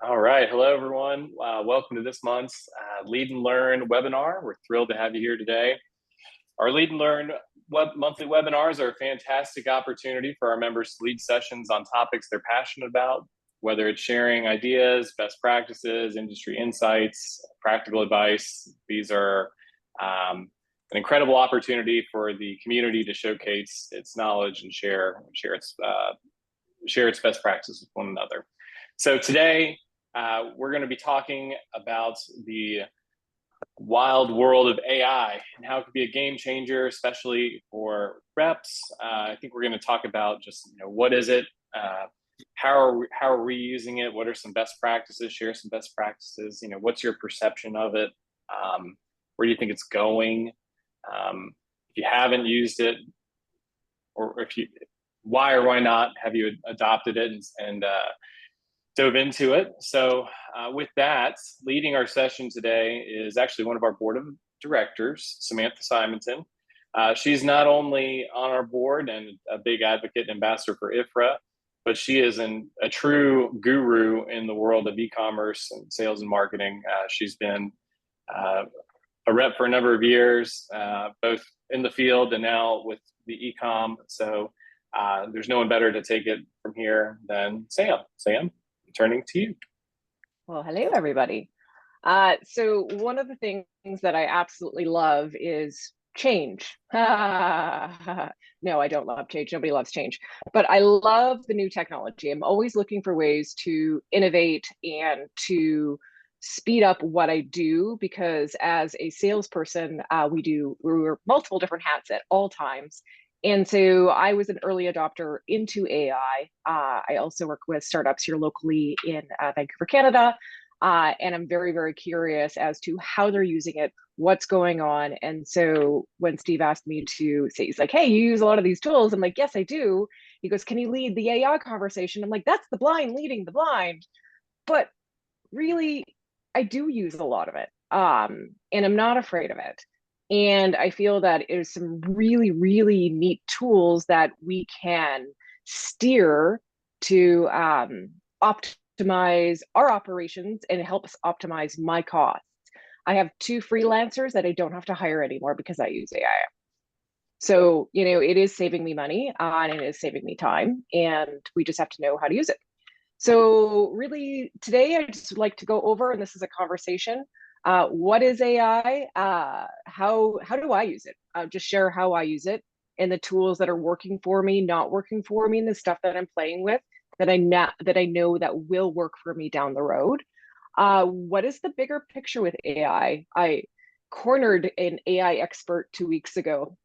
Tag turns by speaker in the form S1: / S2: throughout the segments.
S1: All right. Hello, everyone. Welcome to this month's Lead and Learn webinar. We're thrilled to have you here today. Our Lead and Learn monthly webinars are a fantastic opportunity for our members to lead sessions on topics they're passionate about, whether it's sharing ideas, best practices, industry insights, practical advice. These are an incredible opportunity for the community to showcase its knowledge and share its best practices with one another. So today, we're going to be talking about the wild world of AI and how it could be a game changer, especially for reps. I think we're going to talk about just, what is it? How are we using it? What are some best practices? Share some best practices. What's your perception of it? Where do you think it's going? If you haven't used it, or why or why not have you adopted it and dove into it. So with that, leading our session today is actually one of our board of directors, Samantha Simonton. She's not only on our board and a big advocate and ambassador for IHFRA, but she is a true guru in the world of e-commerce and sales and marketing. She's been a rep for a number of years, both in the field and now with the e-com. So there's no one better to take it from here than Sam. Sam, turning to you.
S2: Well, hello, everybody. So one of the things that I absolutely love is change. No, I don't love change. Nobody loves change. But I love the new technology. I'm always looking for ways to innovate and to speed up what I do, because as a salesperson, we're multiple different hats at all times. And so I was an early adopter into AI. I also work with startups here locally in Vancouver, Canada. And I'm very, very curious as to how they're using it, what's going on. And so when Steve asked me to say, he's like, hey, you use a lot of these tools. I'm like, yes, I do. He goes, can you lead the AI conversation? I'm like, that's the blind leading the blind. But really, I do use a lot of it. And I'm not afraid of it. And I feel that there's some really, really neat tools that we can steer to optimize our operations and help us optimize my costs. I have 2 freelancers that I don't have to hire anymore because I use AI. So, it is saving me money and it is saving me time, and we just have to know how to use it. So really today I just like to go over, and this is a conversation, what is AI? How do I use it? Just share how I use it and the tools that are working for me, not working for me, and the stuff that I'm playing with that I know that will work for me down the road. What is the bigger picture with AI? I cornered an AI expert 2 weeks ago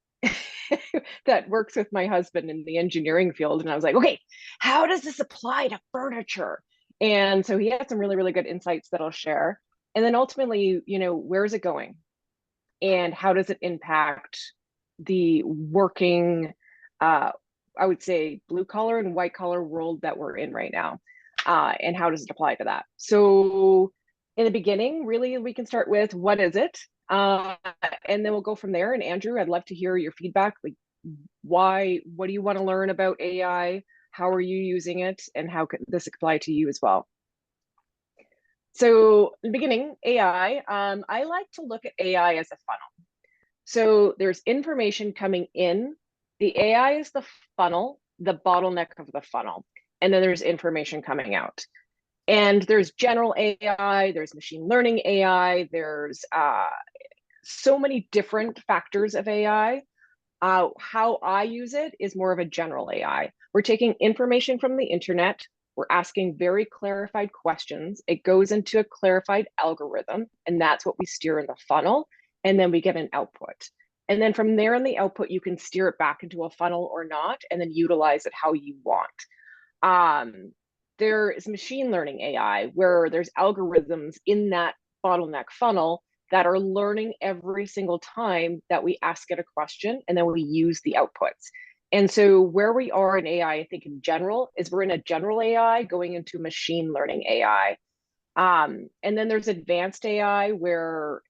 S2: that works with my husband in the engineering field. And I was like, okay, how does this apply to furniture? And so he had some really, really good insights that I'll share. And then ultimately, where is it going? And how does it impact the working, I would say, blue collar and white collar world that we're in right now? And how does it apply to that? So in the beginning, really, we can start with what is it? And then we'll go from there. And Andrew, I'd love to hear your feedback. Like, what do you want to learn about AI? How are you using it? And how could this apply to you as well? So in the beginning, AI, I like to look at AI as a funnel. So there's information coming in. The AI is the funnel, the bottleneck of the funnel. And then there's information coming out. And there's general AI, there's machine learning AI, there's so many different factors of AI. How I use it is more of a general AI. We're taking information from the internet, we're asking very clarified questions. It goes into a clarified algorithm, and that's what we steer in the funnel. And then we get an output. And then from there in the output, you can steer it back into a funnel or not, and then utilize it how you want. There is machine learning AI, where there's algorithms in that bottleneck funnel that are learning every single time that we ask it a question, and then we use the outputs. And so where we are in AI, I think in general, is we're in a general AI going into machine learning AI. And then there's advanced AI, where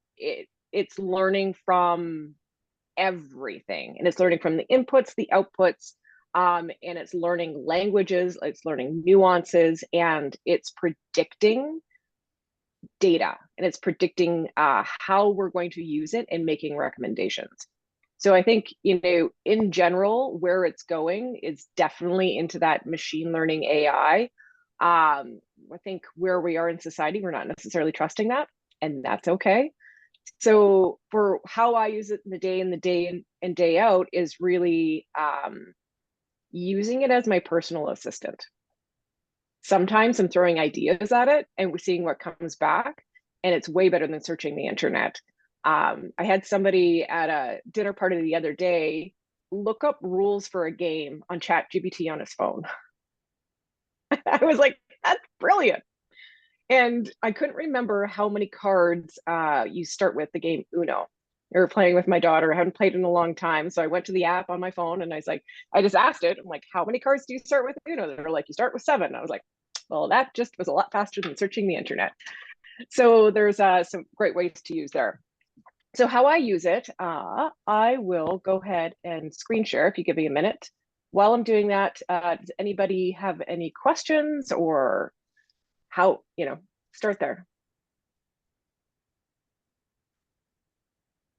S2: it's learning from everything, and it's learning from the inputs, the outputs, and it's learning languages, it's learning nuances, and it's predicting data, and it's predicting how we're going to use it and making recommendations. So I think, in general, where it's going is definitely into that machine learning AI. I think where we are in society, we're not necessarily trusting that, and that's okay. So for how I use it in the day in day out is really using it as my personal assistant. Sometimes I'm throwing ideas at it and we're seeing what comes back, and it's way better than searching the internet. I had somebody at a dinner party the other day look up rules for a game on ChatGPT on his phone. I was like, that's brilliant. And I couldn't remember how many cards you start with the game Uno. We were playing with my daughter. I hadn't played in a long time. So I went to the app on my phone and I was like, I just asked it. I'm like, how many cards do you start with Uno? They're like, you start with 7. I was like, well, that just was a lot faster than searching the internet. So there's some great ways to use there. So how I use it, I will go ahead and screen share if you give me a minute. While I'm doing that, does anybody have any questions or how, start there?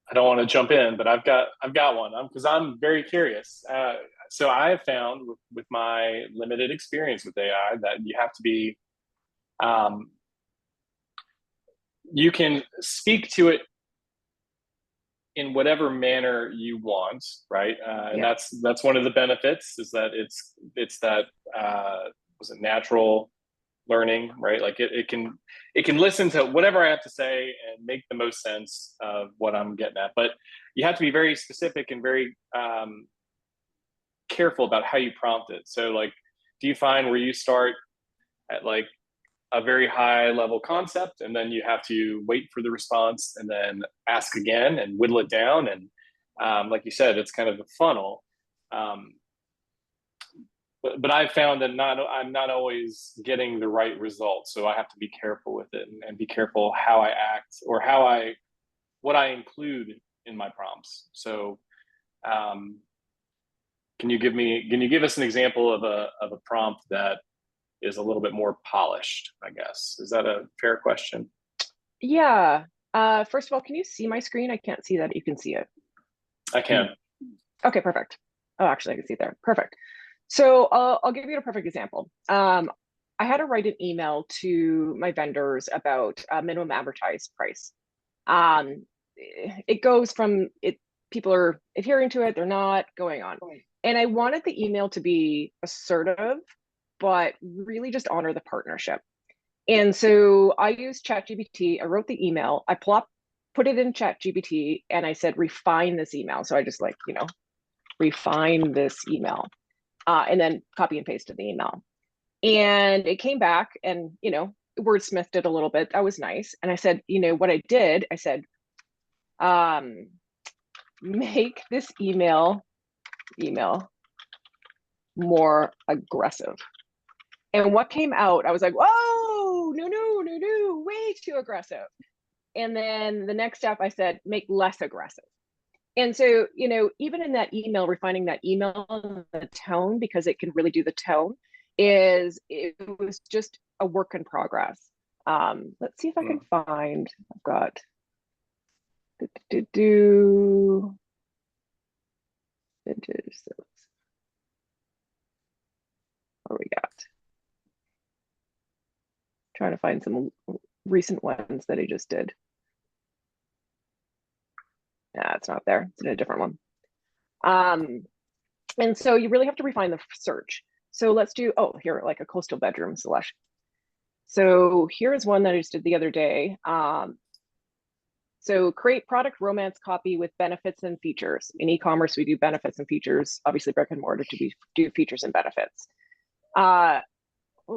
S1: I don't want to jump in, but I've got one because I'm very curious. So I have found with my limited experience with AI that you have to be, you can speak to it in whatever manner you want, right? And
S2: Yeah.
S1: that's one of the benefits is that it's that was it natural learning, right? Like it can listen to whatever I have to say and make the most sense of what I'm getting at. But you have to be very specific and very careful about how you prompt it. So like, do you find where you start at like a very high level concept and then you have to wait for the response and then ask again and whittle it down? And like you said, it's kind of a funnel. But I've found that I'm not always getting the right result. So I have to be careful with it and be careful how I act or what I include in my prompts. So can you give us an example of a prompt that is a little bit more polished, I guess? Is that a fair question?
S2: Yeah. First of all, can you see my screen? I can't see that. You can see it.
S1: I can.
S2: Okay, perfect. Oh, actually, I can see it there. Perfect. So I'll give you a perfect example. I had to write an email to my vendors about a minimum advertised price. It goes from it, people are adhering to it, they're not going on. And I wanted the email to be assertive, but really just honor the partnership. And so I used ChatGPT. I wrote the email. I put it in ChatGPT, and I said, refine this email. So I just refine this email, and then copy and pasted the email. And it came back and, wordsmithed it a little bit. That was nice. And I said, what I did, I said, make this email more aggressive. And what came out, I was like, whoa, no, way too aggressive. And then the next step, I said, make less aggressive. And so, even in that email, refining that email, the tone, because it can really do the tone, it was just a work in progress. Let's see if I can find, I've got, vintage. What we got? Trying to find some recent ones that I just did. Yeah, it's not there. It's in a different one. And so you really have to refine the search. So let's do, here, like a coastal bedroom selection. So here's one that I just did the other day. So create product romance copy with benefits and features. In e-commerce, we do benefits and features, obviously brick and mortar to do features and benefits.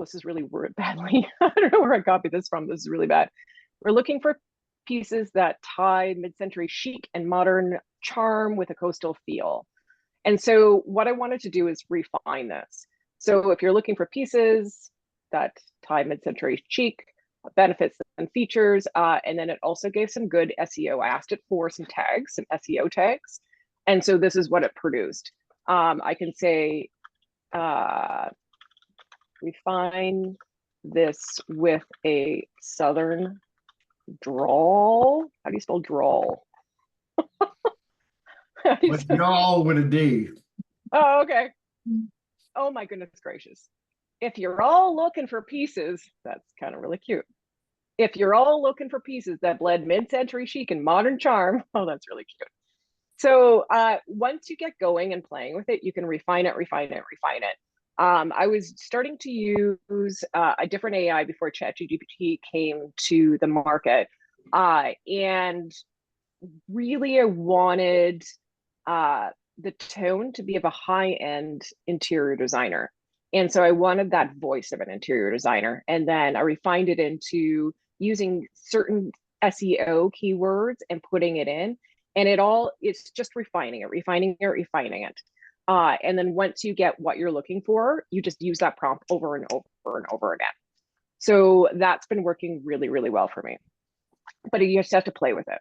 S2: This is really worded badly. I don't know where I copied this from. This is really bad. We're looking for pieces that tie mid-century chic and modern charm with a coastal feel. And so what I wanted to do is refine this. So if you're looking for pieces that tie mid-century chic, benefits and features, and then it also gave some good SEO. I asked it for some tags, some SEO tags. And so this is what it produced. I can say refine this with a Southern drawl. How do you spell drawl?
S3: With y'all with a D.
S2: Oh, okay. Oh my goodness gracious. If you're all looking for pieces, that's kind of really cute. If you're all looking for pieces that blend mid-century chic and modern charm, oh, that's really cute. So once you get going and playing with it, you can refine it, refine it, refine it. I was starting to use a different AI before ChatGPT came to the market. And really I wanted the tone to be of a high-end interior designer. And so I wanted that voice of an interior designer. And then I refined it into using certain SEO keywords and putting it in. And it's just refining it, refining it, refining it. And then once you get what you're looking for, you just use that prompt over and over and over again. So that's been working really, really well for me. But you just have to play with it.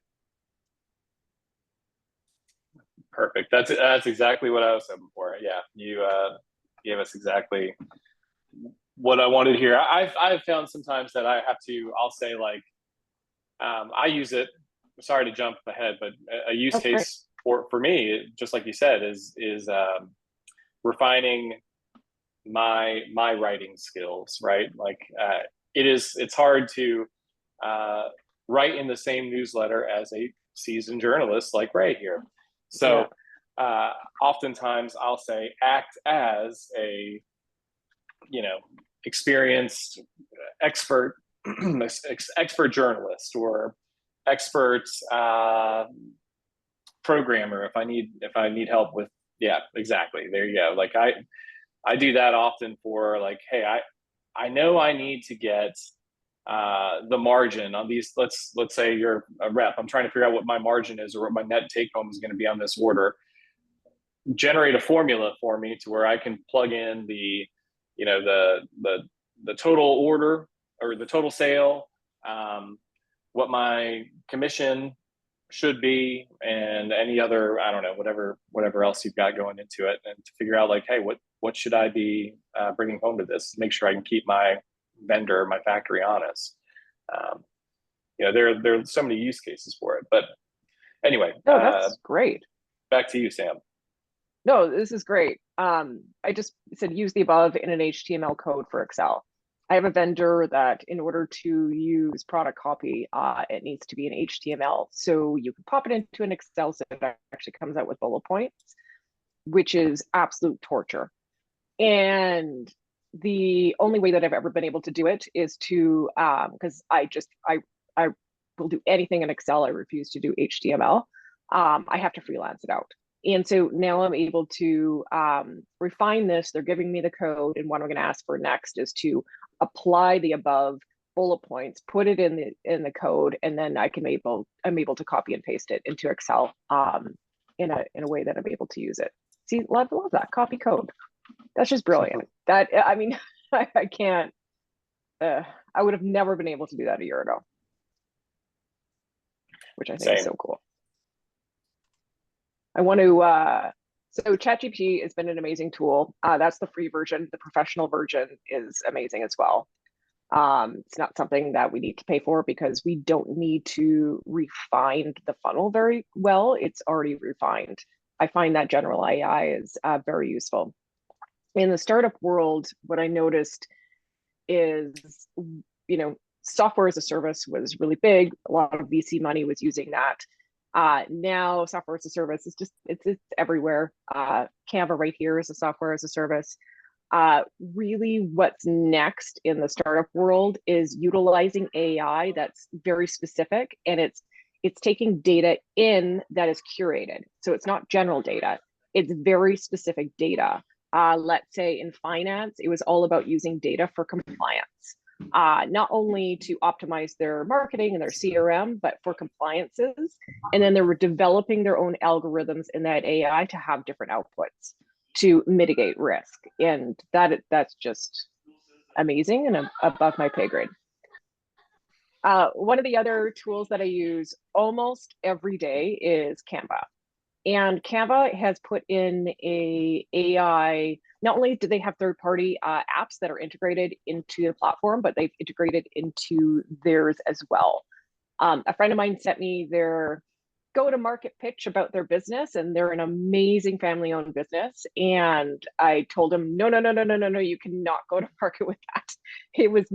S1: Perfect. That's exactly what I was hoping for. Yeah, you gave us exactly what I wanted here. I've found sometimes that I'll say like, I use it. Sorry to jump ahead, but a use case for me, just like you said, is refining my writing skills. Right, like it's hard to write in the same newsletter as a seasoned journalist like Ray here. So oftentimes I'll say act as a, experienced expert, expert journalist or expert programmer if I need help with. Yeah, exactly. There you go. Like I do that often for like, hey, I know I need to get the margin on these. Let's say you're a rep. I'm trying to figure out what my margin is or what my net take home is going to be on this order. Generate a formula for me to where I can plug in the total order or the total sale, what my commission should be, and any other, I don't know, whatever else you've got going into it, and to figure out like, hey, what should I be bringing home to this? Make sure I can keep my vendor, my factory honest. There are so many use cases for it. But anyway,
S2: no, that's great.
S1: Back to you, Sam.
S2: No, this is great. I just said use the above in an HTML code for Excel. I have a vendor that in order to use product copy, it needs to be in HTML. So you can pop it into an Excel so it actually comes out with bullet points, which is absolute torture. And the only way that I've ever been able to do it is to, because I will do anything in Excel. I refuse to do HTML. I have to freelance it out. And so now I'm able to refine this. They're giving me the code, and what I'm going to ask for next is to apply the above bullet points, put it in the code, and then I'm able to copy and paste it into Excel in a way that I'm able to use it. See, love that copy code. That's just brilliant. That, I mean, I can't. I would have never been able to do that a year ago, which I think is so cool. I want to, so ChatGPT has been an amazing tool. That's the free version. The professional version is amazing as well. It's not something that we need to pay for because we don't need to refine the funnel very well. It's already refined. I find that general AI is very useful. In the startup world, what I noticed is, software as a service was really big. A lot of VC money was using that. Now software as a service is just, it's everywhere. Canva right here is a software as a service. Really what's next in the startup world is utilizing AI that's very specific, and it's taking data in that is curated. So it's not general data, it's very specific data. Let's say in finance, it was all about using data for compliance. Not only to optimize their marketing and their CRM, but for compliances. And then they were developing their own algorithms in that AI to have different outputs to mitigate risk. And that's just amazing and above my pay grade. One of the other tools that I use almost every day is Canva. And Canva has put in a AI not only do they have third-party apps that are integrated into the platform, but they've integrated into theirs as well. A friend of mine sent me their go-to-market pitch about their business, and they're an amazing family-owned business. And I told him, no, no, no, no, no, no, no, you cannot go to market with that. It was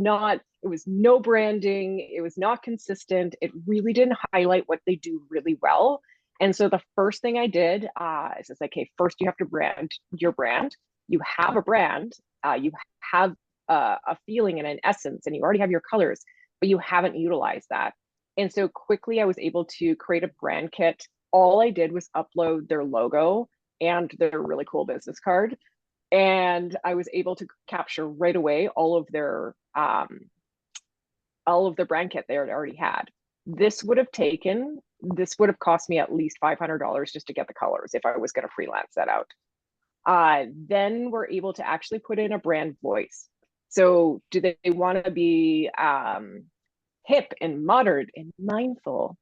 S2: no branding. It was not consistent. It really didn't highlight what they do really well. And so the first thing I did is it's like, okay, first you have to brand your brand. You have a brand, you have a feeling and an essence, and you already have your colors, but you haven't utilized that. And so quickly I was able to create a brand kit. All I did was upload their logo and their really cool business card. And I was able to capture right away all of their brand kit they already had. This would have cost me at least $500 just to get the colors if I was going to freelance that out. Then we're able to actually put in a brand voice. So do they want to be hip and modern and mindful,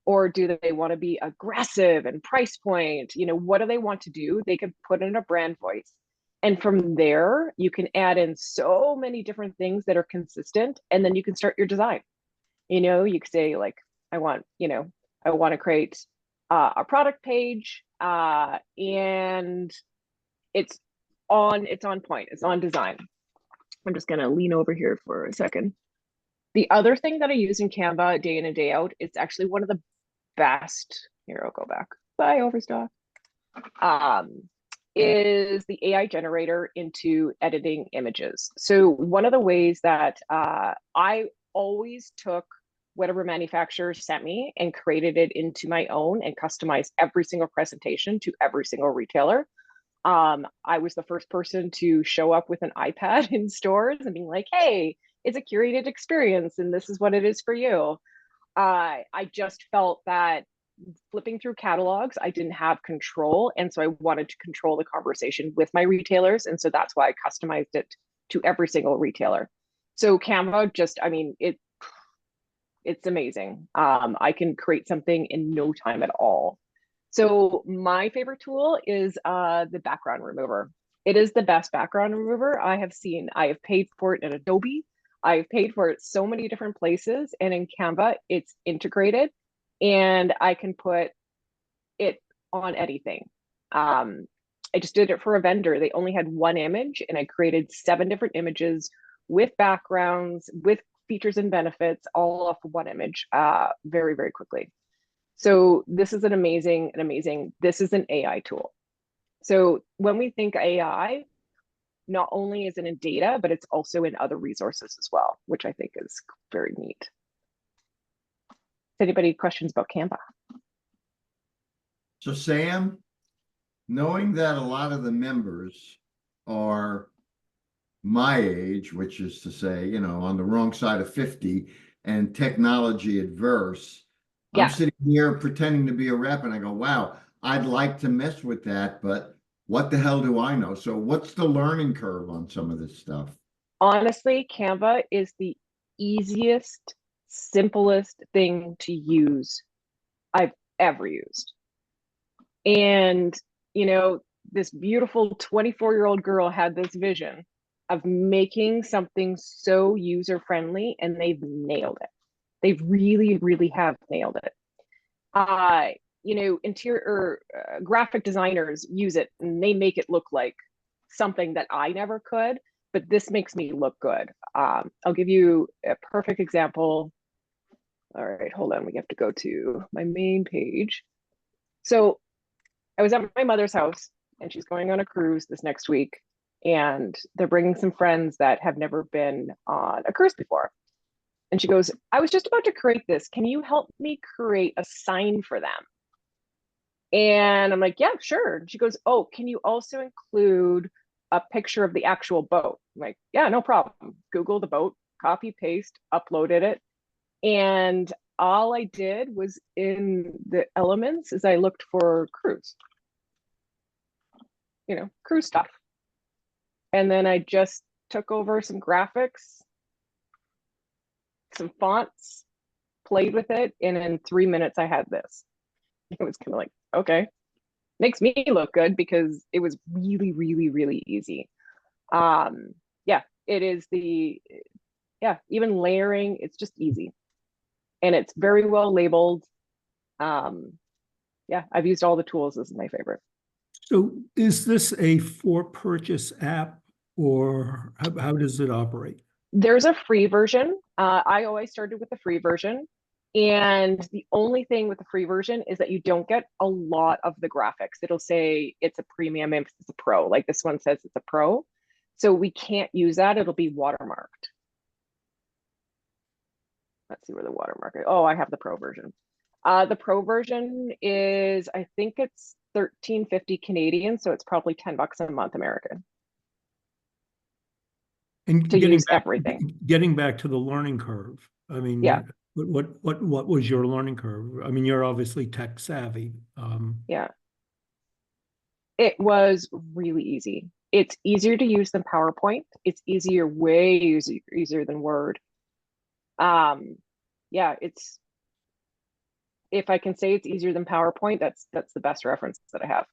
S2: or do they want to be aggressive and price point? What do they want to do? They can put in a brand voice. And from there, you can add in so many different things that are consistent, and then you can start your design. You could say like, I want to create a product page, and it's on point. It's on design. I'm just gonna lean over here for a second. The other thing that I use in Canva day in and day out, it's actually one of the best. Here, I'll go back. Bye, Overstock. Is the AI generator into editing images. So one of the ways that I always took whatever manufacturer sent me and created it into my own and customized every single presentation to every single retailer. I was the first person to show up with an iPad in stores and being like, hey, it's a curated experience and this is what it is for you. I just felt that flipping through catalogs, I didn't have control. And so I wanted to control the conversation with my retailers. And so that's why I customized it to every single retailer. So Canva it's amazing. I can create something in no time at all. So my favorite tool is the background remover. It is the best background remover I have seen. I have paid for it in Adobe. I've paid for it so many different places, and in Canva, it's integrated, and I can put it on anything. I just did it for a vendor. They only had one image, and I created 7 different images with backgrounds, with features and benefits, all off of one image, very, very quickly. So this is this is an AI tool. So when we think AI, not only is it in data, but it's also in other resources as well, which I think is very neat. Anybody questions about Canva?
S3: So Sam, knowing that a lot of the members are my age, which is to say, on the wrong side of 50 and technology adverse,
S2: Yeah.
S3: I'm sitting here pretending to be a rep and I go, wow, I'd like to mess with that, but what the hell do I know? So what's the learning curve on some of this stuff?
S2: Honestly, Canva is the easiest, simplest thing to use I've ever used. And, this beautiful 24-year-old girl had this vision of making something so user-friendly, and they've nailed it. They really, really have nailed it. Interior graphic designers use it and they make it look like something that I never could, but this makes me look good. I'll give you a perfect example. All right, hold on. We have to go to my main page. So I was at my mother's house and she's going on a cruise this next week, and they're bringing some friends that have never been on a cruise before. And she goes, I was just about to create this. Can you help me create a sign for them? And I'm like, yeah, sure. And she goes, oh, can you also include a picture of the actual boat? I'm like, yeah, no problem. Google the boat, copy, paste, uploaded it. And all I did was in the elements is I looked for cruise, cruise stuff. And then I just took over some graphics, some fonts, played with it, and in 3 minutes I had this. It was kind of like, okay, makes me look good because it was really, really, really easy. Yeah, it is even layering, it's just easy. And it's very well labeled. Yeah, I've used all the tools. This is my favorite.
S4: So is this a for purchase app, or how does it operate?
S2: There's a free version. I always started with the free version. And the only thing with the free version is that you don't get a lot of the graphics. It'll say it's a premium if it's a pro. Like this one says it's a pro. So we can't use that. It'll be watermarked. Let's see where the watermark is. Oh, I have the pro version. The pro version is, I think it's 13.50 Canadian. So it's probably $10 a month American.
S4: And
S2: to use everything.
S4: Getting back to the learning curve. I mean,
S2: yeah.
S4: What was your learning curve? I mean, you're obviously tech savvy.
S2: Yeah. It was really easy. It's easier to use than PowerPoint. It's easier, way easier than Word. Yeah, it's, if I can say it's easier than PowerPoint, that's the best reference that I have.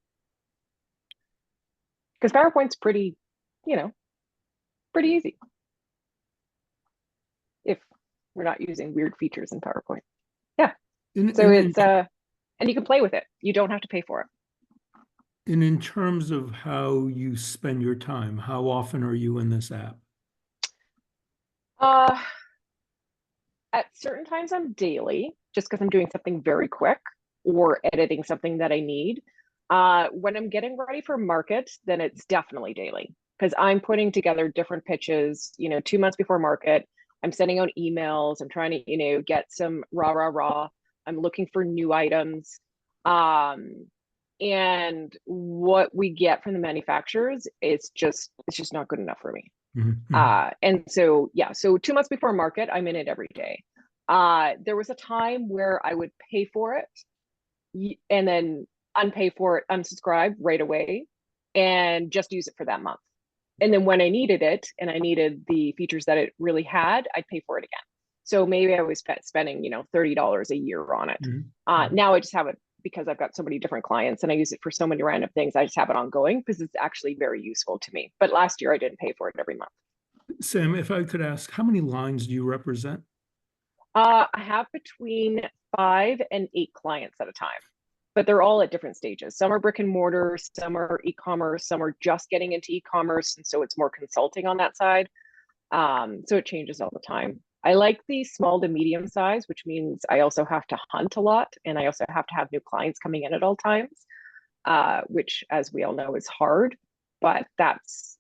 S2: Because PowerPoint's pretty, pretty easy. If we're not using weird features in PowerPoint. Yeah. And you can play with it. You don't have to pay for it.
S4: And in terms of how you spend your time, how often are you in this app?
S2: At certain times I'm daily, just because I'm doing something very quick or editing something that I need. When I'm getting ready for market, then it's definitely daily because I'm putting together different pitches, 2 months before market. I'm sending out emails. I'm trying to, get some raw. I'm looking for new items. And what we get from the manufacturers, it's just not good enough for me.
S4: Mm-hmm.
S2: And so, yeah, so 2 months before market, I'm in it every day. There was a time where I would pay for it and then unpay for it, unsubscribe right away and just use it for that month. And then when I needed it and I needed the features that it really had, I'd pay for it again. So maybe I was spending, $30 a year on it.
S4: Mm-hmm.
S2: Now I just have it because I've got so many different clients and I use it for so many random things. I just have it ongoing because it's actually very useful to me. But last year I didn't pay for it every month.
S4: Sam, if I could ask, how many lines do you represent?
S2: I have between 5 and 8 clients at a time, but they're all at different stages. Some are brick and mortar, some are e-commerce, some are just getting into e-commerce. And so it's more consulting on that side. So it changes all the time. I like the small to medium size, which means I also have to hunt a lot. And I also have to have new clients coming in at all times, which as we all know is hard, but that's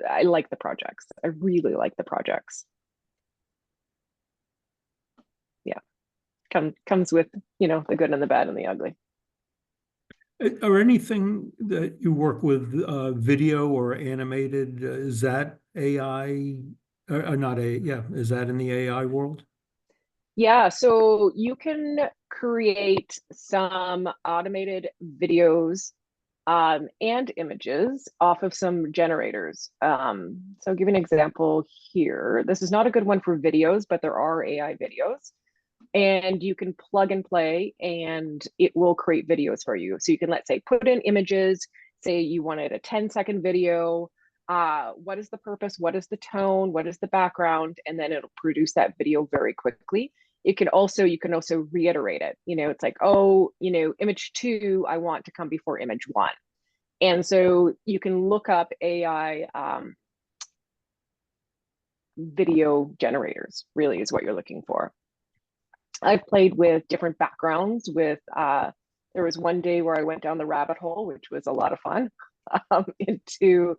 S2: I like the projects. I really like the projects. Yeah. Comes with, the good and the bad and the ugly.
S4: Or anything that you work with, video or animated, is that AI or not is that in the AI world?
S2: Yeah, so you can create some automated videos and images off of some generators. So I'll give you an example here. This is not a good one for videos, but there are AI videos. And you can plug and play and it will create videos for you. So you can, let's say, put in images, say you wanted a 10-second video. What is the purpose? What is the tone? What is the background? And then it'll produce that video very quickly. You can also reiterate it. It's like, image 2, I want to come before image 1. And so you can look up AI video generators, really is what you're looking for. I've played with different backgrounds with, there was one day where I went down the rabbit hole, which was a lot of fun, into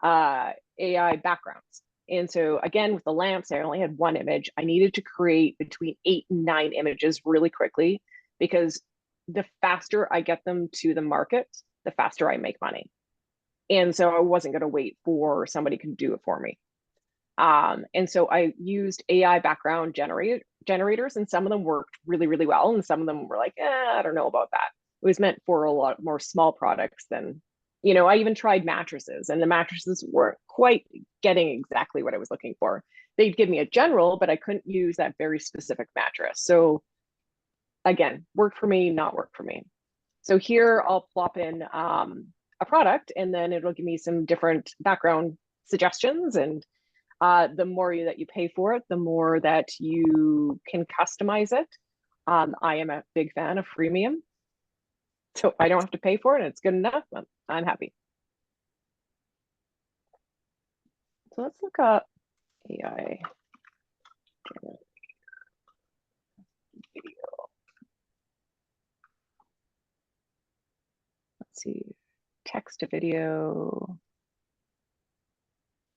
S2: AI backgrounds. And so again, with the lamps, I only had one image. I needed to create between 8 and 9 images really quickly because the faster I get them to the market, the faster I make money. And so I wasn't going to wait for somebody to do it for me. And so I used AI background generators, and some of them worked really, really well. And some of them were like, I don't know about that. It was meant for a lot more small products than, I even tried mattresses, and the mattresses weren't quite getting exactly what I was looking for. They'd give me a general, but I couldn't use that very specific mattress. So again, work for me, not work for me. So here I'll plop in a product, and then it'll give me some different background suggestions. And the more that you pay for it, the more that you can customize it. I am a big fan of freemium. So I don't have to pay for it and it's good enough, I'm happy. So let's look up AI video. Let's see, text to video.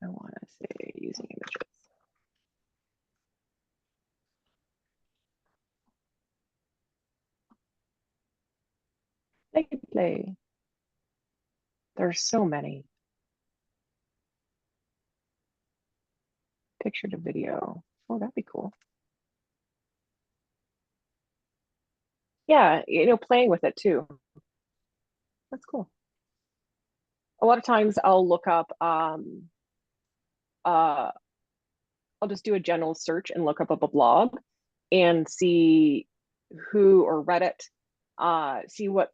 S2: I want to say using images. Play. There's so many. Picture to video. Oh, that'd be cool. Yeah, playing with it too. That's cool. A lot of times I'll look up, I'll just do a general search and look up a blog and see who, or Reddit, see what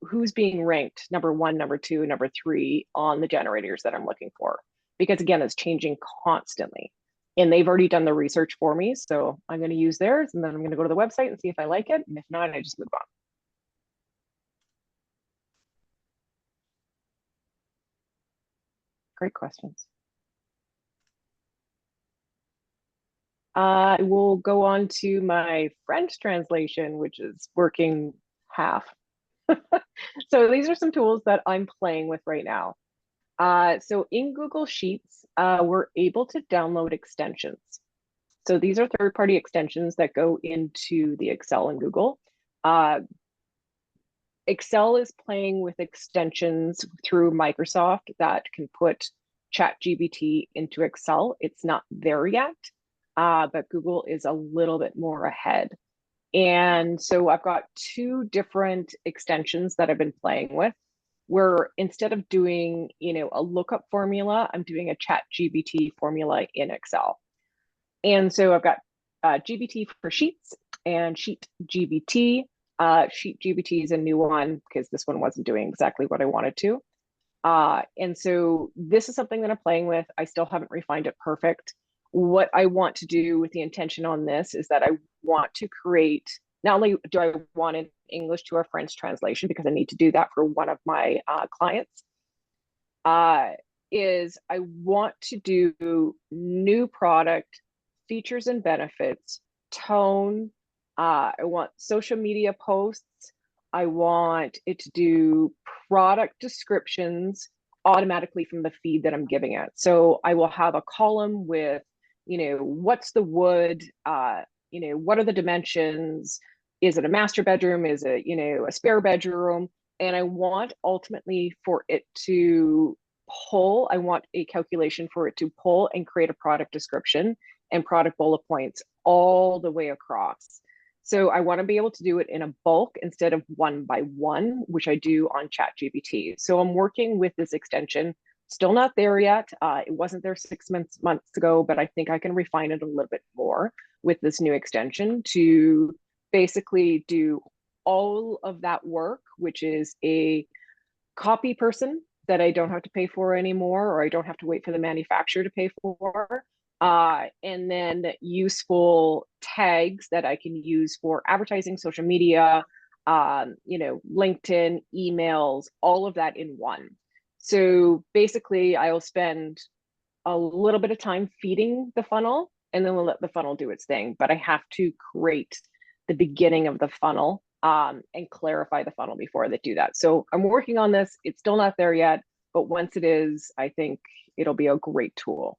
S2: who's being ranked number 1, number 2, number 3 on the generators that I'm looking for. Because again, it's changing constantly. And they've already done the research for me. So I'm going to use theirs, and then I'm going to go to the website and see if I like it. And if not, I just move on. Great questions. I will go on to my French translation, which is working half. So these are some tools that I'm playing with right now. So in Google Sheets, we're able to download extensions. So these are third-party extensions that go into the Excel in Google. Excel is playing with extensions through Microsoft that can put ChatGPT into Excel. It's not there yet, but Google is a little bit more ahead. And so I've got 2 different extensions that I've been playing with, where instead of doing, a lookup formula, I'm doing a ChatGPT formula in Excel. And so I've got GBT for Sheets and Sheet GBT. Sheet GBT is a new one because this one wasn't doing exactly what I wanted to. And so this is something that I'm playing with. I still haven't refined it perfect. What I want to do with the intention on this is that I want to create, not only do I want an English to a French translation, because I need to do that for one of my clients, is I want to do new product features and benefits, tone. I want social media posts. I want it to do product descriptions automatically from the feed that I'm giving it. So I will have a column with, what's the wood, what are the dimensions? Is it a master bedroom? Is it, a spare bedroom? And I want ultimately for it to pull, I want a calculation for it to pull and create a product description and product bullet points all the way across. So I want to be able to do it in a bulk instead of one by one, which I do on ChatGPT. So I'm working with this extension. Still not there yet. It wasn't there 6 months ago, but I think I can refine it a little bit more with this new extension to basically do all of that work, which is a copy person that I don't have to pay for anymore, or I don't have to wait for the manufacturer to pay for. And then useful tags that I can use for advertising, social media, LinkedIn, emails, all of that in one. So basically I'll spend a little bit of time feeding the funnel, and then we'll let the funnel do its thing. But I have to create the beginning of the funnel and clarify the funnel before they do that. So I'm working on this. It's still not there yet, but once it is, I think it'll be a great tool.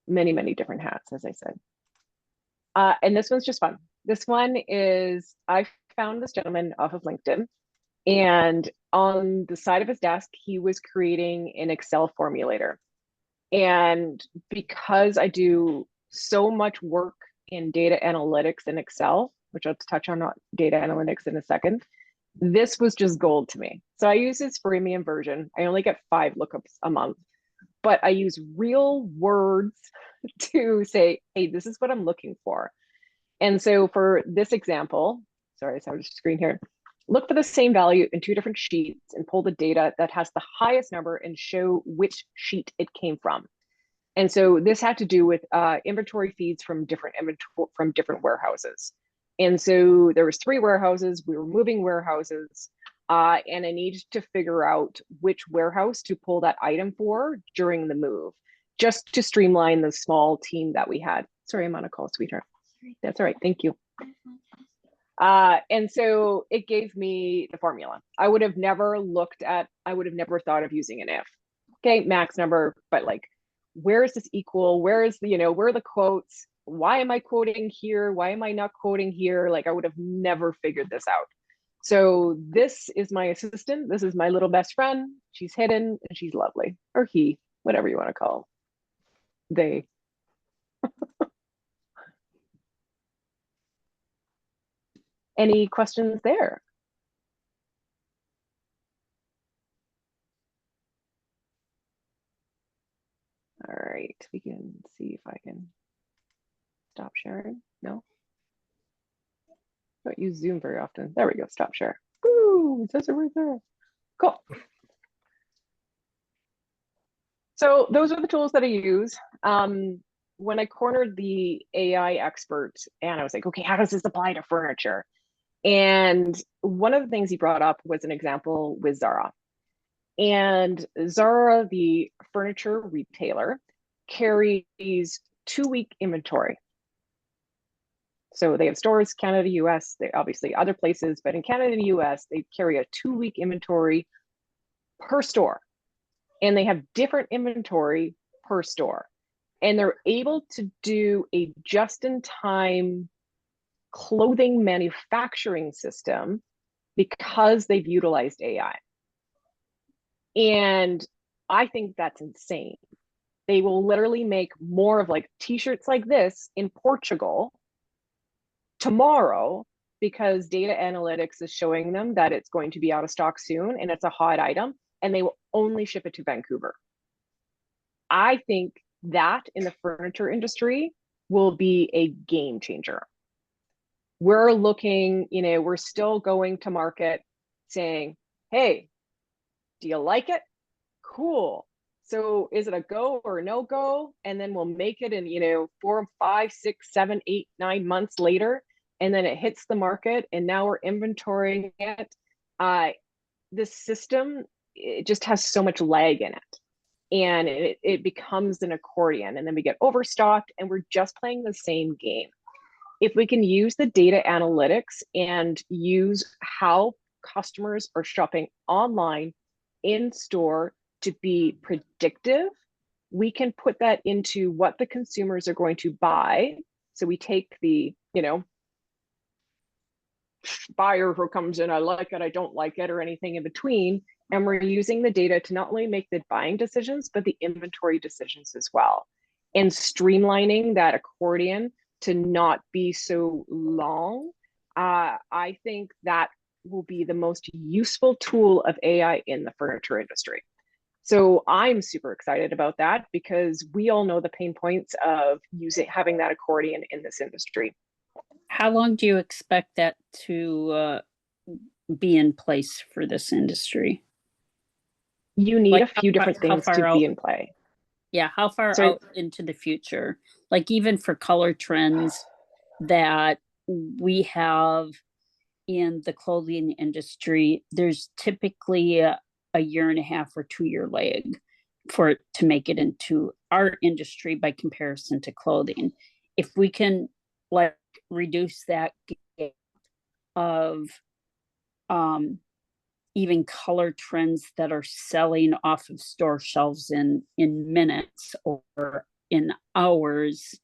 S2: Many, many different hats, as I said. And this one's just fun. This one is, I found this gentleman off of LinkedIn, and on the side of his desk, he was creating an Excel formulator. And because I do so much work in data analytics in Excel, which I'll touch on data analytics in a second, this was just gold to me. So I use his freemium version. I only get 5 lookups a month, but I use real words to say, hey, this is what I'm looking for. And so for this example, sorry, I was screen here. Look for the same value in 2 different sheets and pull the data that has the highest number and show which sheet it came from. And so this had to do with inventory feeds from different warehouses. And so there was 3 warehouses. We were moving warehouses, and I needed to figure out which warehouse to pull that item for during the move, just to streamline the small team that we had. Sorry, I'm on a call, sweetheart. That's all right. Thank you. And so it gave me the formula. I would have never thought of using an if. Okay, max number, but like, where is this equal? Where is the, where are the quotes? Why am I quoting here? Why am I not quoting here? Like, I would have never figured this out. So this is my assistant. This is my little best friend. She's hidden and she's lovely, or he, whatever you want to call they. Any questions there? All right, we can see if I can stop sharing. No? I don't use Zoom very often. There we go, stop share. Woo, it says it right there. Cool. So those are the tools that I use. When I cornered the AI expert and I was like, okay, how does this apply to furniture? And one of the things he brought up was an example with Zara. And Zara, the furniture retailer, carries 2-week inventory. So they have stores, Canada, US, they obviously other places, but in Canada and US, they carry a 2-week inventory per store. And they have different inventory per store. And they're able to do a just-in-time clothing manufacturing system because they've utilized AI. And I think that's insane. They will literally make more of like t-shirts like this in Portugal tomorrow because data analytics is showing them that it's going to be out of stock soon and it's a hot item, and they will only ship it to Vancouver. I think that in the furniture industry will be a game changer. We're looking, we're still going to market saying, hey, do you like it? Cool. So is it a go or no go? And then we'll make it in, 4, 5, 6, 7, 8, 9 months later. And then it hits the market and now we're inventorying it. This system, it just has so much lag in it. And it becomes an accordion, and then we get overstocked and we're just playing the same game. If we can use the data analytics and use how customers are shopping online, in store, to be predictive, we can put that into what the consumers are going to buy. So we take the, buyer who comes in, I like it, I don't like it, or anything in between. And we're using the data to not only make the buying decisions, but the inventory decisions as well. And streamlining that accordion to not be so long. I think that will be the most useful tool of AI in the furniture industry. So I'm super excited about that because we all know the pain points of having that accordion in this industry.
S5: How long do you expect that to be in place for this industry?
S2: You need a few different things to be in play.
S5: Yeah, how far out into the future? Like even for color trends that we have in the clothing industry, there's typically a 1.5 or 2-year lag for it to make it into our industry by comparison to clothing. If we can like reduce that gap of even color trends that are selling off of store shelves in minutes or in hours,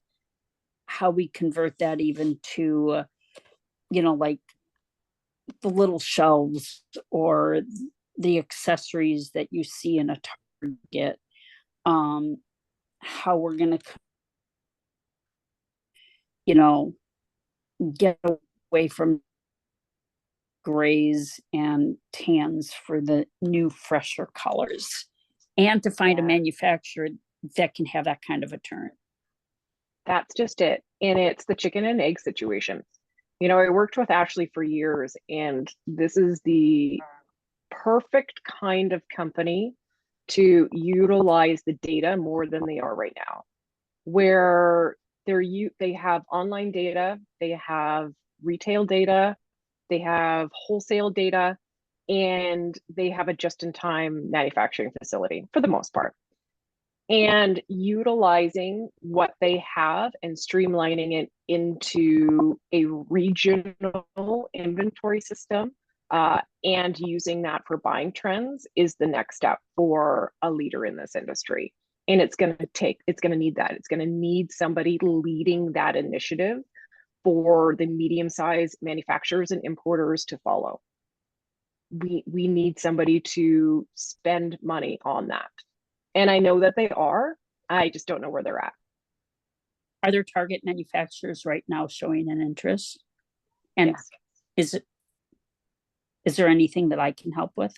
S5: how we convert that even to, like the little shelves or the accessories that you see in a Target, how we're going to, get away from grays and tans for the new, fresher colors. and to find a
S2: Yeah.
S5: manufacturer that can have that kind of a turn.
S2: That's just it. And it's the chicken and egg situation. You know, I worked with Ashley for years, and this is the perfect kind of company to utilize the data more than they are right now, where they have online data, they have retail data, they have wholesale data, and they have a just-in-time manufacturing facility for the most part. And utilizing what they have and streamlining it into a regional inventory system, and using that for buying trends is the next step for a leader in this industry. And it's going to need that. It's going to need somebody leading that initiative for the medium-sized manufacturers and importers to follow. We need somebody to spend money on that. And I know that they are. I just don't know where they're at.
S5: Are there target manufacturers right now showing an interest? And
S2: Yes.
S5: is there anything that I can help with?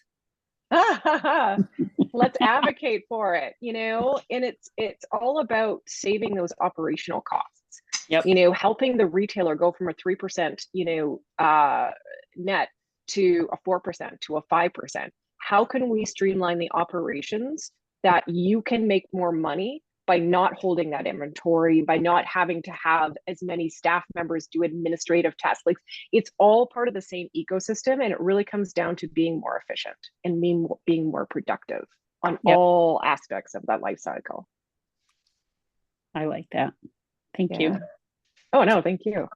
S2: Let's advocate for it, you know, and it's all about saving those operational costs.
S5: Yep.
S2: You know, helping the retailer go from a 3%, you know, net to a 4%, to a 5%. How can we streamline the operations that you can make more money by not holding that inventory, by not having to have as many staff members do administrative tasks? Like, it's all part of the same ecosystem, and it really comes down to being more efficient and being more productive on all aspects of that life cycle.
S5: I like that. Thank you.
S2: Oh, no, thank you.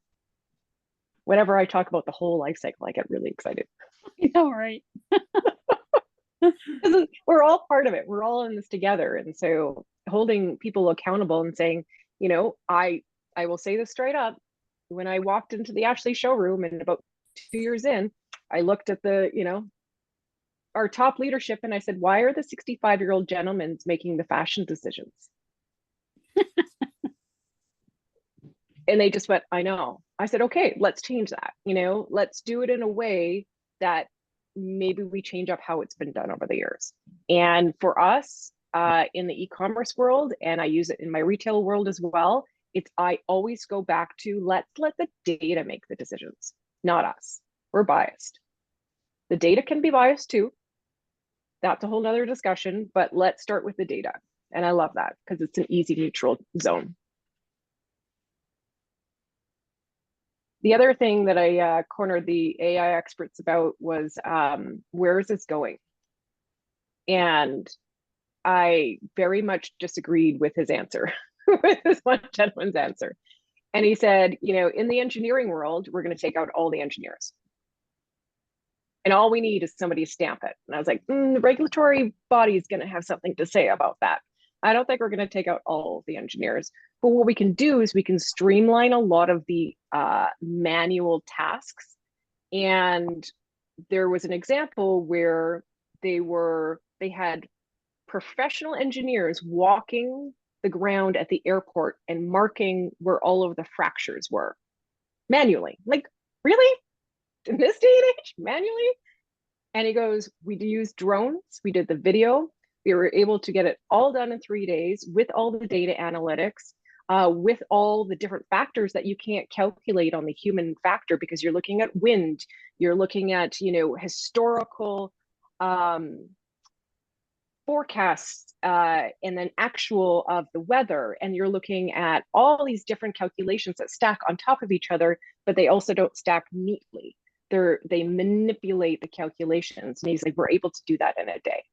S2: Whenever I talk about the whole life cycle, I get really excited.
S5: I know, right?
S2: We're all part of it. We're all in this together. And so holding people accountable and saying, you know, I will say this straight up. When I walked into the Ashley showroom, and about 2 years in, I looked at the, you know, our top leadership, and I said, why are the 65-year-old gentlemen making the fashion decisions? And they just went, I know. I said, okay, let's change that. You know, let's do it in a way that maybe we change up how it's been done over the years. And for us, in the e-commerce world, and I use it in my retail world as well, I always go back to let's let the data make the decisions, not us. We're biased. The data can be biased too. That's a whole nother discussion, but let's start with the data. And I love that because it's an easy neutral zone. The other thing that I cornered the AI experts about was where is this going? And I very much disagreed with his answer, with this one gentleman's answer. And he said, you know, in the engineering world, we're going to take out all the engineers. And all we need is somebody to stamp it. And I was like, the regulatory body is going to have something to say about that. I don't think we're going to take out all of the engineers. But what we can do is we can streamline a lot of the manual tasks. And there was an example where they had professional engineers walking the ground at the airport and marking where all of the fractures were manually. Like, really? In this day and age, manually? And he goes, we used drones, we did the video, we were able to get it all done in 3 days with all the data analytics, with all the different factors that you can't calculate on the human factor, because you're looking at wind, you're looking at, you know, historical forecasts, and then actual of the weather, and you're looking at all these different calculations that stack on top of each other, but they also don't stack neatly. They manipulate the calculations. And he's like, we're able to do that in a day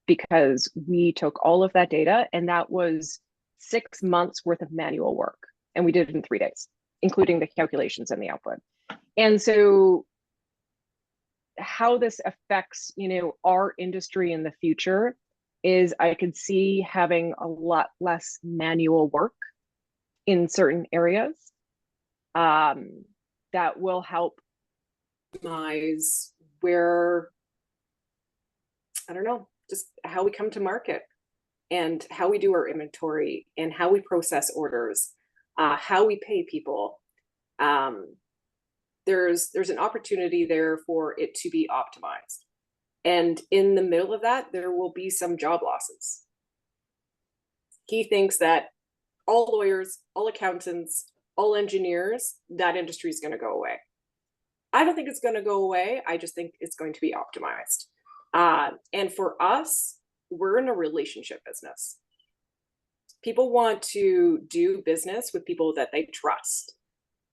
S2: because we took all of that data, and that was 6 months worth of manual work, and we did it in 3 days, including the calculations and the output. And so how this affects, you know, our industry in the future is I could see having a lot less manual work in certain areas, that will help optimize where, I don't know, just how we come to market and how we do our inventory and how we process orders, how we pay people. There's an opportunity there for it to be optimized.
S6: And in the middle of that, there will be some job losses. He thinks that all lawyers, all accountants, all engineers, that industry is going to go away. I don't think it's going to go away. I just think it's going to be optimized. And for us, we're in a relationship business. People want to do business with people that they trust.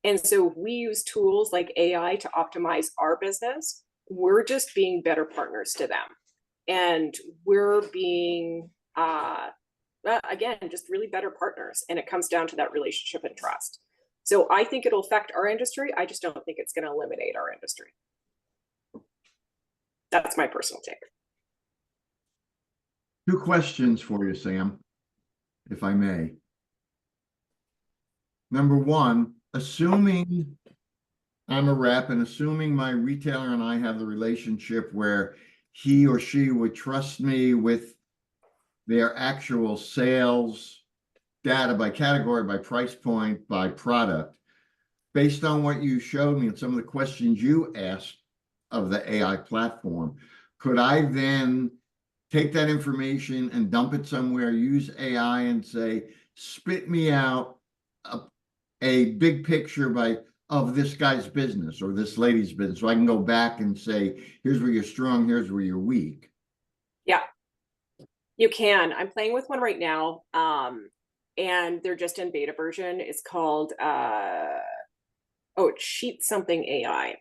S6: And so if we use tools like AI to optimize our business, we're just being better partners to them. And we're being, again, just really better partners. And it comes down to that relationship and trust. So I think it'll affect our industry. I just don't think it's going to eliminate our industry. That's my personal take.
S3: 2 questions for you, Sam, if I may. Number 1, assuming I'm a rep and assuming my retailer and I have the relationship where he or she would trust me with their actual sales data by category, by price point, by product, based on what you showed me and some of the questions you asked of the AI platform, could I then take that information and dump it somewhere, use AI and say, spit me out a big picture of this guy's business or this lady's business, so I can go back and say, here's where you're strong, here's where you're weak? Yeah,
S6: you can. I'm playing with one right now, and they're just in beta version. It's called it's Sheet Something AI.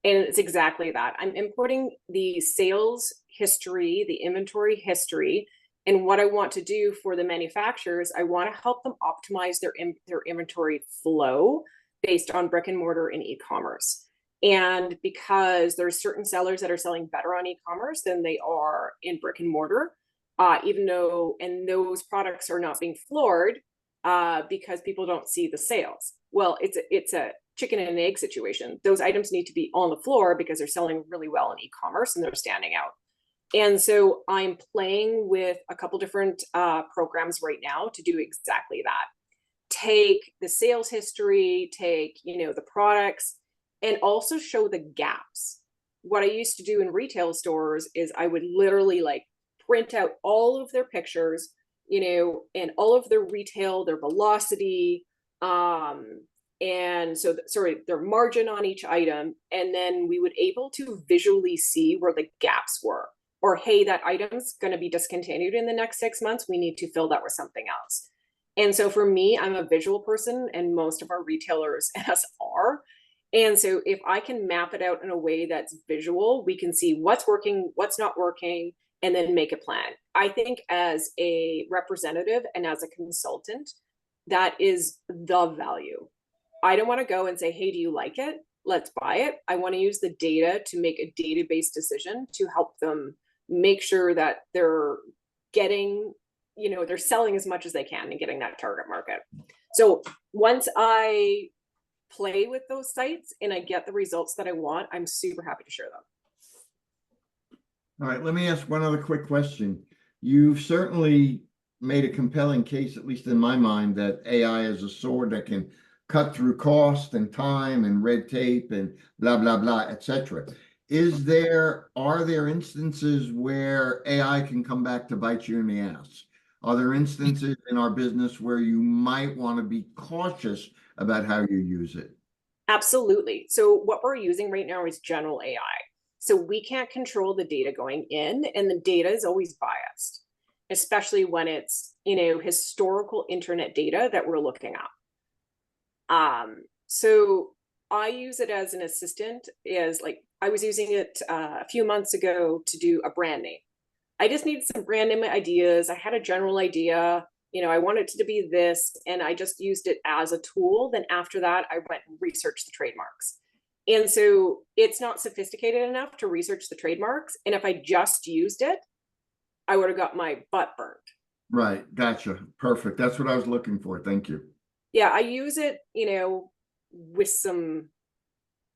S6: And it's exactly that. I'm importing the sales history, the inventory history. And what I want to do for the manufacturers, I want to help them optimize their inventory flow based on brick and mortar and e-commerce. And because there's certain sellers that are selling better on e-commerce than they are in brick and mortar, even though, and those products are not being floored because people don't see the sales. Well, it's a chicken and egg situation. Those items need to be on the floor because they're selling really well in e-commerce and they're standing out. And so I'm playing with a couple different programs right now to do exactly that. Take the sales history, take, the products, and also show the gaps. What I used to do in retail stores is I would literally print out all of their pictures, and all of their retail, their velocity, and so their margin on each item. And then we would able to visually see where the gaps were. Or, hey, that item's going to be discontinued in the next 6 months. We need to fill that with something else. And so for me, I'm a visual person, and most of our retailers and us are. And so if I can map it out in a way that's visual, we can see what's working, what's not working, and then make a plan. I think as a representative and as a consultant, that is the value. I don't want to go and say, hey, do you like it? Let's buy it. I want to use the data to make a data-based decision to help them make sure that they're getting, they're selling as much as they can and getting that target market. So once I play with those sites and I get the results that I want, I'm super happy to share them.
S3: All right, let me ask one other quick question. You've certainly made a compelling case, at least in my mind, that AI is a sword that can cut through cost and time and red tape and blah, blah, blah, etc. Are there instances where AI can come back to bite you in the ass? Are there instances in our business where you might want to be cautious about how you use it?
S6: Absolutely. So what we're using right now is general AI. So we can't control the data going in, and the data is always biased, especially when it's, historical internet data that we're looking up. So I use it as an assistant, I was using it a few months ago to do a brand name. I just needed some brand name ideas. I had a general idea, I wanted it to be this, and I just used it as a tool. Then after that, I went and researched the trademarks. And so it's not sophisticated enough to research the trademarks. And if I just used it, I would have got my butt burnt.
S3: Right. Gotcha. Perfect. That's what I was looking for. Thank you.
S6: Yeah. I use it, with some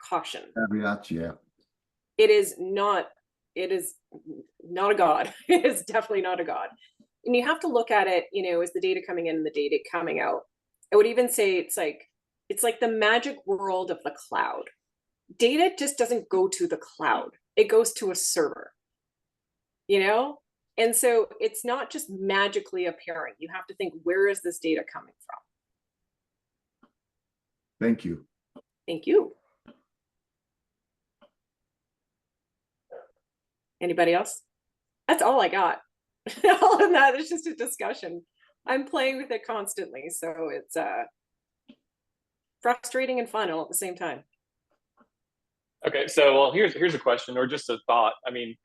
S6: caution.
S3: Caveats, yeah.
S6: It is not a god. It is definitely not a god. And you have to look at it, as the data coming in and the data coming out. I would even say it's like the magic world of the cloud. Data just doesn't go to the cloud. It goes to a server. you know? And so it's not just magically appearing. You have to think, where is this data coming from?
S3: Thank you.
S6: Thank you. Anybody else? That's all I got. All of that is just a discussion. I'm playing with it constantly, so it's frustrating and fun all at the same time.
S1: Okay, so well, here's a question or just a thought. I mean,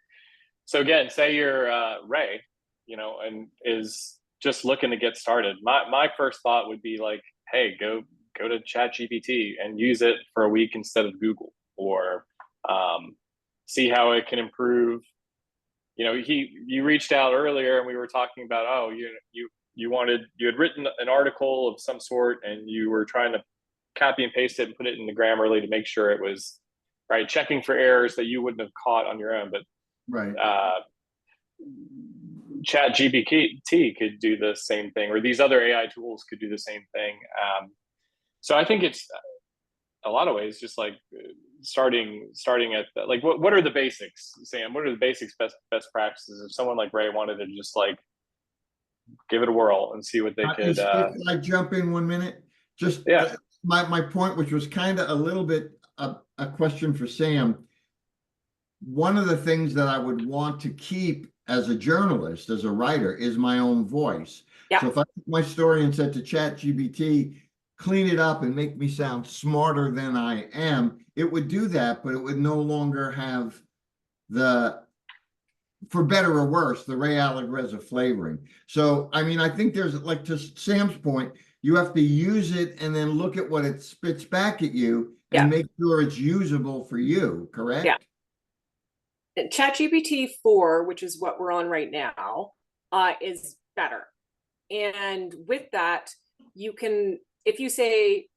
S1: so again, say you're Ray, you know, and is just looking to get started. My first thought would be like, hey, go to ChatGPT and use it for a week instead of Google, or see how it can improve. You know, you reached out earlier and we were talking about, oh, you had written an article of some sort and you were trying to copy and paste it and put it in the Grammarly to make sure it was right, checking for errors that you wouldn't have caught on your own. But
S3: Right.
S1: ChatGPT could do the same thing, or these other AI tools could do the same thing. So I think it's a lot of ways just like starting at like what are the basics, Sam? What are the basics, best practices if someone like Ray wanted to just like give it a whirl and see what they could?
S3: Can I jump in 1 minute? Just
S1: yeah.
S3: My point, which was kind of a little bit a question for Sam. One of the things that I would want to keep as a journalist, as a writer, is my own voice.
S6: Yeah.
S3: So if I took my story and said to ChatGPT, clean it up and make me sound smarter than I am, it would do that, but it would no longer have the, for better or worse, the Ray Allegrezza flavoring. So, I mean, I think there's, like to Sam's point, you have to use it and then look at what it spits back at you and make sure it's usable for you, correct?
S6: Yeah. ChatGPT 4, which is what we're on right now, is better. And with that, you can, if you say,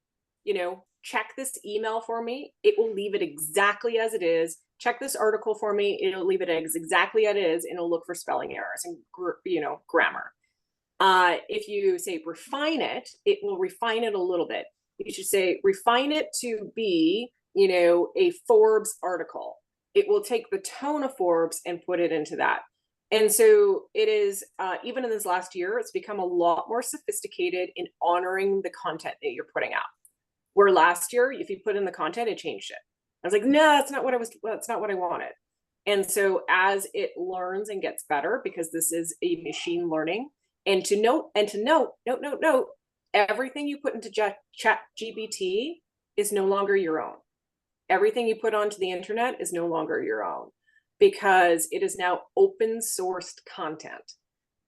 S6: you know, check this email for me, it will leave it exactly as it is. Check this article for me, it'll leave it as exactly as it is, and it'll look for spelling errors and, you know, grammar. If you say refine it, it will refine it a little bit. You should say refine it to be, you know, a Forbes article. It will take the tone of Forbes and put it into that. And so it is, even in this last year, it's become a lot more sophisticated in honoring the content that you're putting out. Where last year, if you put in the content, it changed it. I was like, no, that's not what I wanted. And so as it learns and gets better, because this is a machine learning, and to note, everything you put into ChatGPT is no longer your own. Everything you put onto the internet is no longer your own, because it is now open sourced content.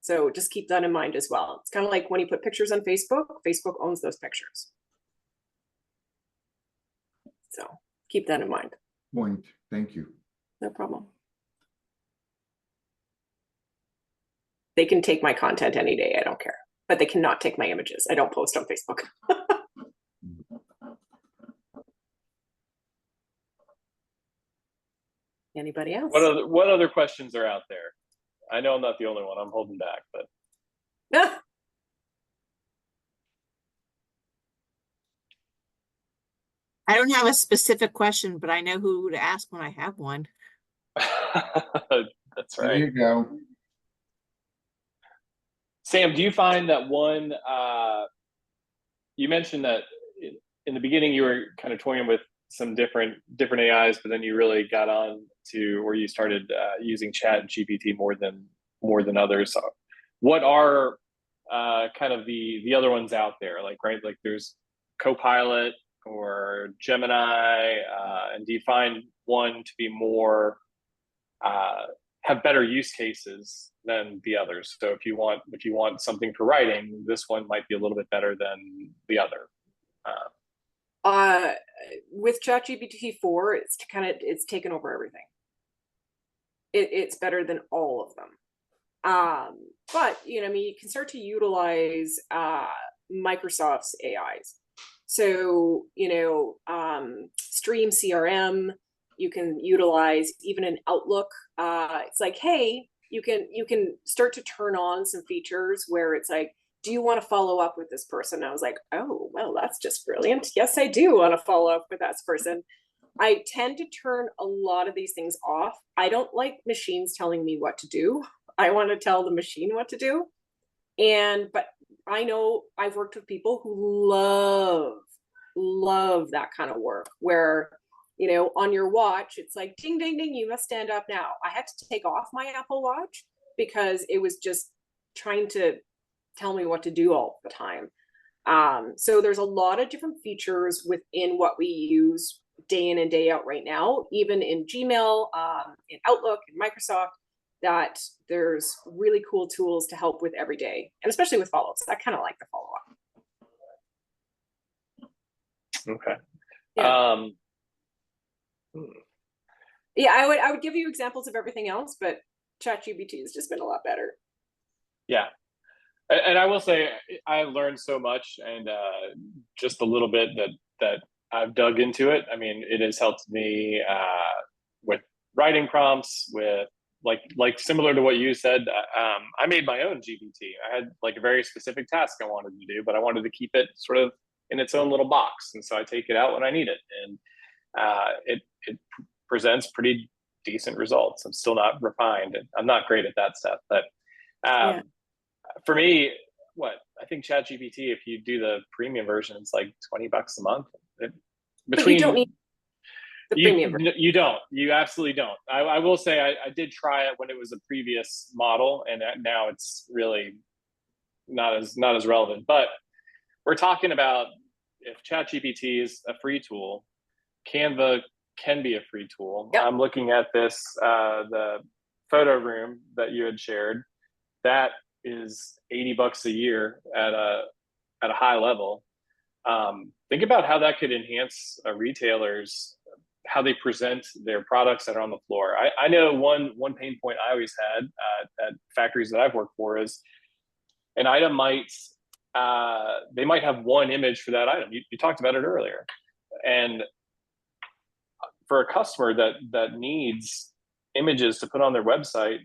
S6: So just keep that in mind as well. It's kind of like when you put pictures on Facebook, Facebook owns those pictures. So keep that in mind.
S3: Point. Thank you.
S6: No problem. They can take my content any day, I don't care. But they cannot take my images. I don't post on Facebook. Anybody else?
S1: What other questions are out there? I know I'm not the only one. I'm holding back, but
S7: I don't have a specific question, but I know who to ask when I have one.
S1: That's right.
S3: There you go.
S1: Sam, do you find that one, you mentioned that in the beginning you were kind of toying with some different AIs, but then you really got on to where you started using ChatGPT more than others. So what are kind of the other ones out there? Like, right, like there's Copilot or Gemini, and do you find one to be more have better use cases than the others? So if you want something for writing, this one might be a little bit better than the other.
S6: With ChatGPT 4, it's taken over everything. It's better than all of them. But you know, I mean, you can start to utilize Microsoft's AIs. So you know, Stream CRM. You can utilize even an Outlook. It's like, hey, you can start to turn on some features where it's like, do you want to follow up with this person? And I was like, oh, well, that's just brilliant. Yes, I do want to follow up with that person. I tend to turn a lot of these things off. I don't like machines telling me what to do. I want to tell the machine what to do. But I know I've worked with people who love that kind of work where, on your watch, it's like, ding, ding, ding, you must stand up now. I had to take off my Apple Watch because it was just trying to tell me what to do all the time. So there's a lot of different features within what we use day in and day out right now, even in Gmail, in Outlook, in Microsoft, that there's really cool tools to help with every day, and especially with follow-ups. I kind of like the follow-up.
S1: Okay.
S6: Yeah. Yeah, I would give you examples of everything else, but ChatGPT has just been a lot better.
S1: Yeah. And I will say I learned so much, and just a little bit that I've dug into it. I mean, it has helped me with writing prompts, with like similar to what you said. I made my own GPT. I had like a very specific task I wanted to do, but I wanted to keep it sort of in its own little box, and so I take it out when I need it, and it presents pretty decent results. I'm still not refined, and I'm not great at that stuff, but for me, I think ChatGPT, if you do the premium version, it's like $20 a month.
S6: But you don't need the premium version.
S1: You don't. You absolutely don't. I will say I did try it when it was a previous model, and now it's really not as relevant. But we're talking about, if ChatGPT is a free tool, Canva can be a free tool. Yep. I'm looking at this, the photo room that you had shared. That is $80 a year at a high level. Think about how that could enhance retailers, how they present their products that are on the floor. I know one pain point I always had at factories that I've worked for is an item they might have one image for that item. You talked about it earlier, and for a customer that needs images to put on their website,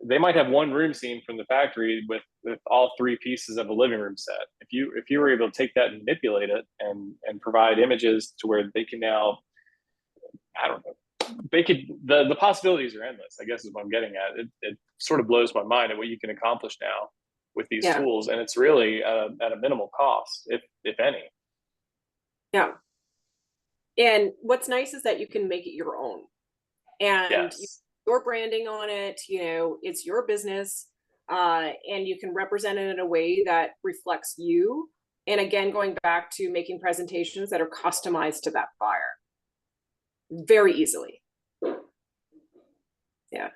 S1: they might have one room scene from the factory with all three pieces of a living room set. If you were able to take that and manipulate it and provide images to where they can now, I don't know, the possibilities are endless, I guess is what I'm getting at. It sort of blows my mind at what you can accomplish now with these tools, and it's really at a minimal cost, if any. Yeah.
S6: And what's nice is that you can make it your own, and your branding on it, it's your business, and you can represent it in a way that reflects you. And again, going back to making presentations that are customized to that buyer very easily. Yeah.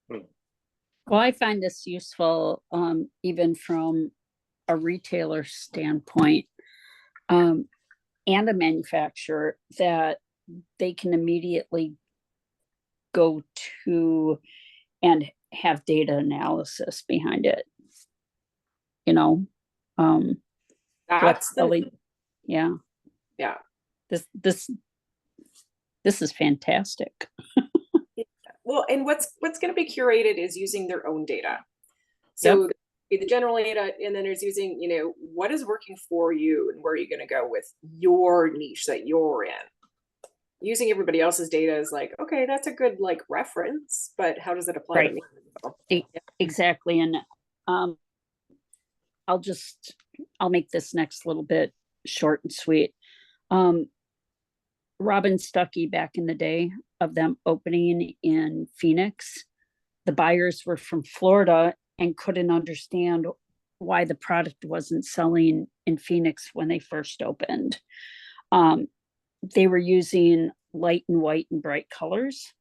S5: Well, I find this useful, even from a retailer standpoint, and a manufacturer, that they can immediately go to and have data analysis behind it.
S6: That's
S5: yeah. This is fantastic.
S6: Well, and what's going to be curated is using their own data. So the general data, and then there's using, what is working for you and where are you going to go with your niche that you're in. Using everybody else's data is like, okay, that's a good reference, but how does it apply to me?
S5: Exactly. And I'll make this next little bit short and sweet. Robin Stuckey, back in the day of them opening in Phoenix, the buyers were from Florida and couldn't understand why the product wasn't selling in Phoenix when they first opened. They were using light and white and bright colors.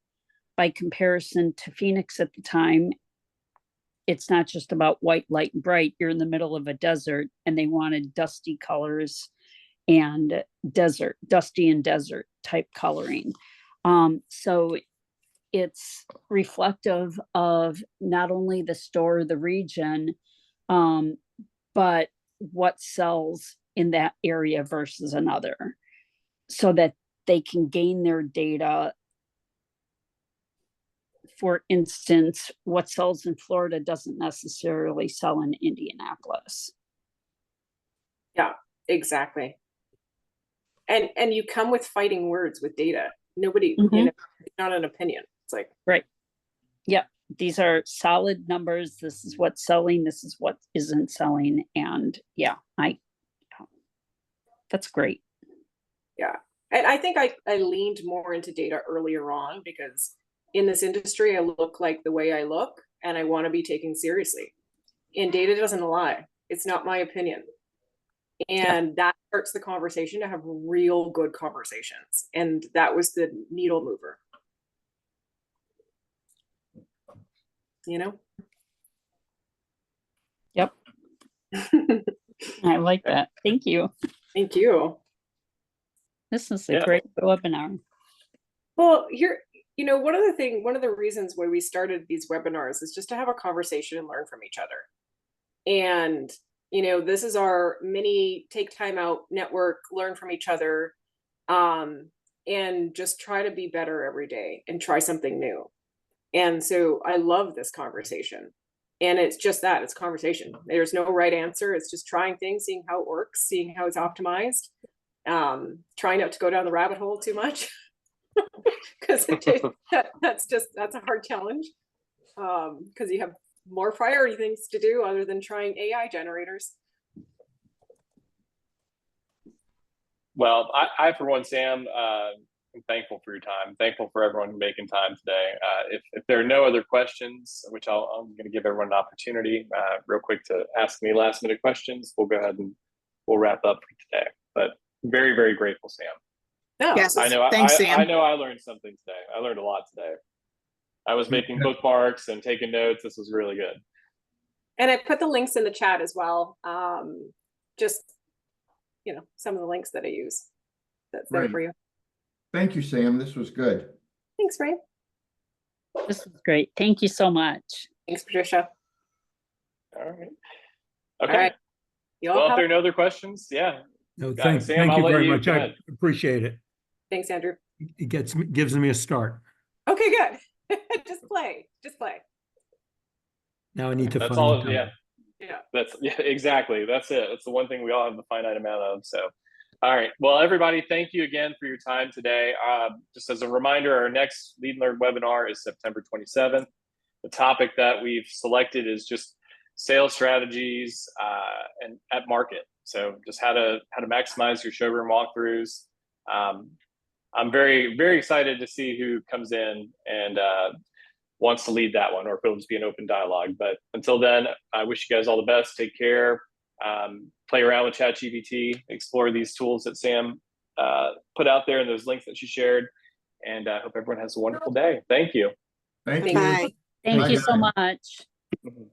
S5: By comparison to Phoenix at the time, it's not just about white, light, and bright. You're in the middle of a desert, and they wanted dusty colors and dusty and desert type coloring. So it's reflective of not only the store, the region, but what sells in that area versus another, so that they can gain their data. For instance, what sells in Florida doesn't necessarily sell in Indianapolis.
S6: Yeah, exactly. And you come with fighting words with data. Nobody,
S5: Mhm.
S6: you know, it's not an opinion. It's like,
S5: Right. Yep. These are solid numbers. This is what's selling. This is what isn't selling. And yeah, that's great.
S6: yeah. And I think I leaned more into data earlier on because in this industry, I look like the way I look and I want to be taken seriously. And data doesn't lie. It's not my opinion. And that starts the conversation to have real good conversations. And that was the needle mover. You know?
S5: Yep. I like that. Thank you.
S6: Thank you.
S5: This is a
S1: Yeah.
S5: great webinar.
S6: Well, here, you know, one of the reasons why we started these webinars is just to have a conversation and learn from each other. And, you know, this is our mini take time out network, learn from each other, and just try to be better every day and try something new. And so I love this conversation. And it's just that, it's conversation. There's no right answer. It's just trying things, seeing how it works, seeing how it's optimized. Trying not to go down the rabbit hole too much. Because that's a hard challenge. Because you have more priority things to do other than trying AI generators.
S1: Well, I for one, Sam, I'm thankful for your time. Thankful for everyone making time today. If there are no other questions, which I'm going to give everyone an opportunity real quick to ask me last minute questions, we'll go ahead and we'll wrap up for today. But very, very grateful, Sam.
S6: No,
S7: Yes,
S1: I know.
S7: thanks, Sam.
S1: I know. I learned something today. I learned a lot today. I was making bookmarks and taking notes. This was really good.
S6: and I put the links in the chat as well. Just, you know, some of the links that I use. That's there
S3: Right.
S6: for you.
S3: Thank you, Sam. This was good.
S6: Thanks, Ray.
S5: This was great. Thank you so much.
S6: Thanks, Patricia.
S1: All right. Okay.
S6: All right. You all
S1: Well, if
S6: have-
S1: there are no other questions, yeah.
S4: No,
S1: Sam,
S4: thank
S1: I'll
S4: you
S1: let
S4: very
S1: you-
S4: much.
S1: go
S4: I
S1: ahead.
S4: appreciate it.
S6: Thanks, Andrew.
S4: It gives me a start.
S6: Okay, good. Just play.
S4: Now I need to
S1: That's
S4: find
S1: all.
S4: time.
S6: Yeah.
S1: Yeah, exactly. That's it. That's the one thing we all have the finite amount of. So, all right. Well, everybody, thank you again for your time today. Just as a reminder, our next Lead and Learn webinar is September 27th. The topic that we've selected is just sales strategies and at market. So just how to maximize your showroom walkthroughs. I'm very, very excited to see who comes in and wants to lead that one, or if it'll just be an open dialogue. But until then, I wish you guys all the best. Take care. Play around with ChatGPT, explore these tools that Sam put out there and those links that she shared. And I hope everyone has a wonderful day. Thank you.
S3: Thank you.
S7: Bye.
S5: Thank
S3: Bye,
S5: you so
S3: guys.
S5: much.
S1: Mhm.